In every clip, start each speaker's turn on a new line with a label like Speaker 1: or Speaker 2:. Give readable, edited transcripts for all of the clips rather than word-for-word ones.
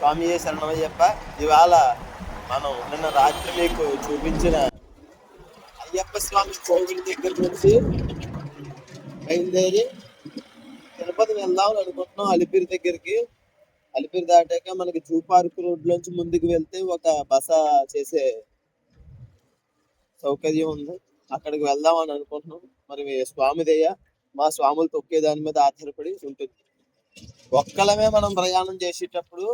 Speaker 1: స్వామి శరణమయ్యప్ప. ఇవాళ మనం నిన్న రాత్రి మీకు చూపించిన అయ్యప్ప స్వామి కోవిల్ దగ్గర నుంచి బయలుదేరి తిరుపతి వెళ్దాం అనుకుంటున్నాం. అలిపిరి దగ్గరికి. అలిపిరి దాటాక మనకి జూ పార్క్ రోడ్ లోంచి ముందుకు వెళ్తే ఒక బస చేసే సౌకర్యం ఉంది. అక్కడికి వెళ్దాం అని అనుకుంటున్నాం. మరి స్వామిదయ్య మా స్వాములు తొక్కే దాని మీద ఆధారపడి ఉంటుంది. ఒక్కలమే మనం ప్రయాణం చేసేటప్పుడు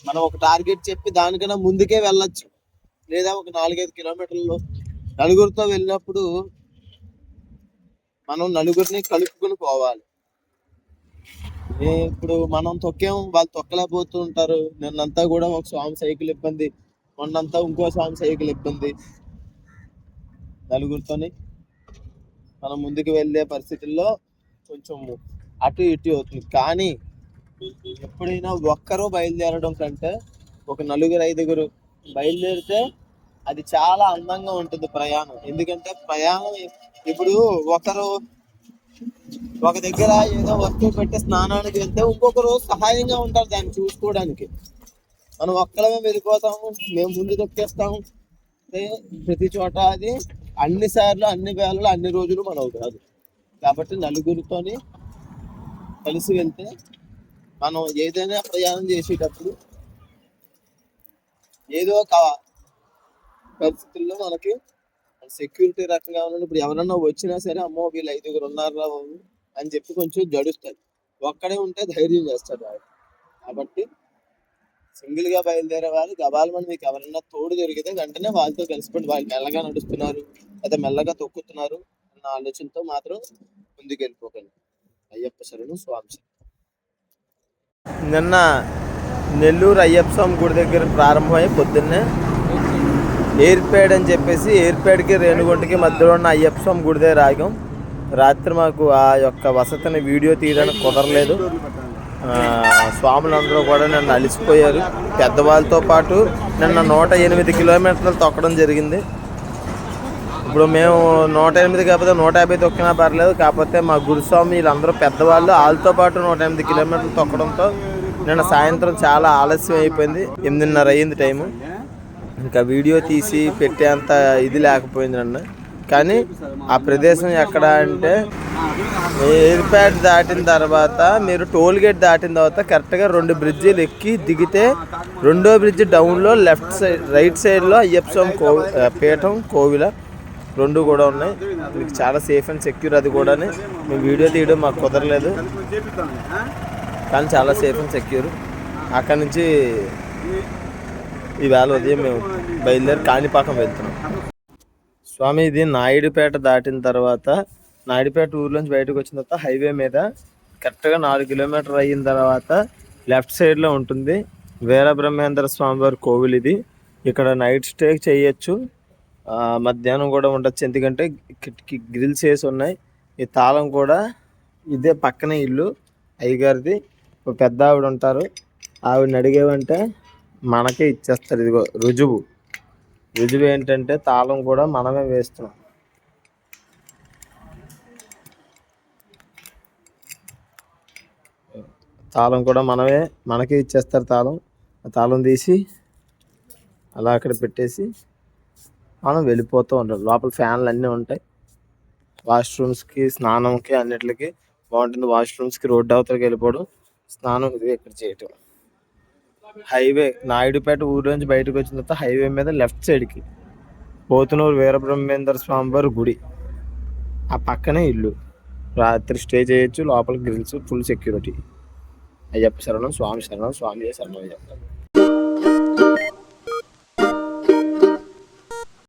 Speaker 1: మనం ఒక టార్గెట్ చెప్పి దానికన్నా ముందుకే వెళ్ళొచ్చు, లేదా ఒక 4-5 కిలోమీటర్లు. నలుగురితో వెళ్ళినప్పుడు మనం నలుగురిని కలుపుకుని పోవాలి. ఇప్పుడు మనం తొక్కాం, వాళ్ళు తొక్కలేకపోతూ ఉంటారు. నిన్నంతా కూడా ఒక స్వామి సైకిల్ ఇబ్బంది, మొన్నంతా ఇంకో స్వామి సైకిల్ ఇబ్బంది. నలుగురితోని మనం ముందుకు వెళ్ళే పరిస్థితుల్లో కొంచెం అటు ఇటు అవుతుంది. కానీ ఎప్పుడైనా ఒక్కరు బయలుదేరడం కంటే ఒక 4-5 బయలుదేరితే అది చాలా అందంగా ఉంటుంది ప్రయాణం. ఎందుకంటే ప్రయాణం ఇప్పుడు ఒకరు ఒక దగ్గర ఏదో వస్తువు పెట్టి స్నానానికి వెళ్తే ఇంకొకరు సహాయంగా ఉంటారు దాన్ని చూసుకోవడానికి. మనం ఒక్కడమే వెళ్ళిపోతాము, మేము ముందు తొక్కేస్తాము. ప్రతి చోట అది అన్ని సార్లు, అన్ని వేళలు, అన్ని రోజులు మనవు కాదు. కాబట్టి నలుగురితోని కలిసి వెళ్తే మనం ఏదైనా ప్రయాణం చేసేటప్పుడు ఏదో ఒక పరిస్థితుల్లో మనకి సెక్యూరిటీ రకంగా ఉన్నది. ఇప్పుడు ఎవరన్నా వచ్చినా సరే, అమ్మో వీళ్ళు 5 ఉన్నారా అని చెప్పి కొంచెం జడుస్తుంది. ఒక్కడే ఉంటే ధైర్యం చేస్తాడు వాడు. కాబట్టి సింగిల్ గా బయలుదేరే వాళ్ళు గబాలమని మీకు ఎవరన్నా తోడు దొరికితే వెంటనే వాళ్ళతో కలిసిపోయి, వాళ్ళు మెల్లగా నడుస్తున్నారు లేదా మెల్లగా తొక్కుతున్నారు అన్న ఆలోచనతో మాత్రం ముందుకు వెళ్ళిపోకండి. అయ్యప్ప శరణు స్వామి. నిన్న నెల్లూరు అయ్యప్ప స్వామి గుడి దగ్గర ప్రారంభమై పొద్దున్నే ఎయిర్పేడ్ అని చెప్పేసి ఎయిర్పేడ్కి రేణుగుంటకి మధ్యలో ఉన్న అయ్యప్ప స్వామి గుడి దగ్గర ఆగాం. రాత్రి మాకు ఆ యొక్క వసతిని వీడియో తీయడానికి కుదరలేదు. స్వాములందరూ కూడా నిన్న అలిసిపోయారు. పెద్దవాళ్ళతో పాటు నిన్న 108 కిలోమీటర్లు తొక్కడం జరిగింది. ఇప్పుడు మేము 108 కాకపోతే 150 తొక్కినా పర్లేదు. కాకపోతే మా గురుస్వామి వీళ్ళందరూ పెద్దవాళ్ళు, వాళ్ళతో పాటు 108 కిలోమీటర్లు తొక్కడంతో నిన్న సాయంత్రం చాలా ఆలస్యం అయిపోయింది. 8:30 అయ్యింది టైము. ఇంకా వీడియో తీసి పెట్టేంత ఇది లేకపోయింది నిన్న. కానీ ఆ ప్రదేశం ఎక్కడ అంటే ఎయిర్ప్యాడ్ దాటిన తర్వాత మీరు టోల్ గేట్ దాటిన తర్వాత కరెక్ట్గా 2 బ్రిడ్జీలు ఎక్కి దిగితే రెండో బ్రిడ్జ్ డౌన్లో లెఫ్ట్ సైడ్, రైట్ సైడ్లో అయ్యప్ప స్వామి పీఠం, కోవిల 2 కూడా ఉన్నాయి. మీకు చాలా సేఫ్ అండ్ సెక్యూర్. అది కూడా మేము వీడియో తీయడం మాకు కుదరలేదు, కానీ చాలా సేఫ్ అండ్ సెక్యూర్. అక్కడి నుంచి ఈవేళ ఉదయం మేము బయలుదేరి కాణిపాకం వెళ్తున్నాం. స్వామి ఇది నాయుడుపేట దాటిన తర్వాత, నాయుడుపేట ఊర్లోంచి బయటకు వచ్చిన తర్వాత హైవే మీద కరెక్ట్గా 4 కిలోమీటర్ అయిన తర్వాత లెఫ్ట్ సైడ్లో ఉంటుంది వీరబ్రహ్మేంద్ర స్వామివారి కోవిల్. ఇది ఇక్కడ నైట్ స్టే చేయొచ్చు, మధ్యాహ్నం కూడా ఉండొచ్చు. ఎందుకంటే గ్రిల్స్ వేసి ఉన్నాయి. ఈ తాళం కూడా ఇదే పక్కనే ఇల్లు అయ్యగారిది. పెద్ద ఆవిడ ఉంటారు, ఆవిడని అడిగేవంటే మనకే ఇచ్చేస్తారు. ఇదిగో రుజువు ఏంటంటే తాళం కూడా మనమే వేస్తున్నాం. తాళం కూడా మనకే ఇచ్చేస్తారు తాళం. ఆ తాళం తీసి అలా అక్కడ పెట్టేసి మనం వెళ్ళిపోతూ ఉంటాం. లోపల ఫ్యాన్లు అన్నీ ఉంటాయి. వాష్రూమ్స్కి, స్నానంకి అన్నిటికి బాగుంటుంది. వాష్రూమ్స్కి రోడ్డు అవతలకి వెళ్ళిపోవడం, స్నానం ఇది ఇక్కడ చేయటం. హైవే నాయుడుపేట ఊరు నుంచి బయటకు వచ్చిన తర్వాత హైవే మీద లెఫ్ట్ సైడ్కి పోతునూరు వీరబ్రహ్మేంద్ర స్వామివారి గుడి, ఆ పక్కనే ఇల్లు. రాత్రి స్టే చేయొచ్చు. లోపల గ్రిల్స్, ఫుల్ సెక్యూరిటీ. అయ్యప్ప శరణం స్వామి శరణం, స్వామి శరణం అయ్యప్ప.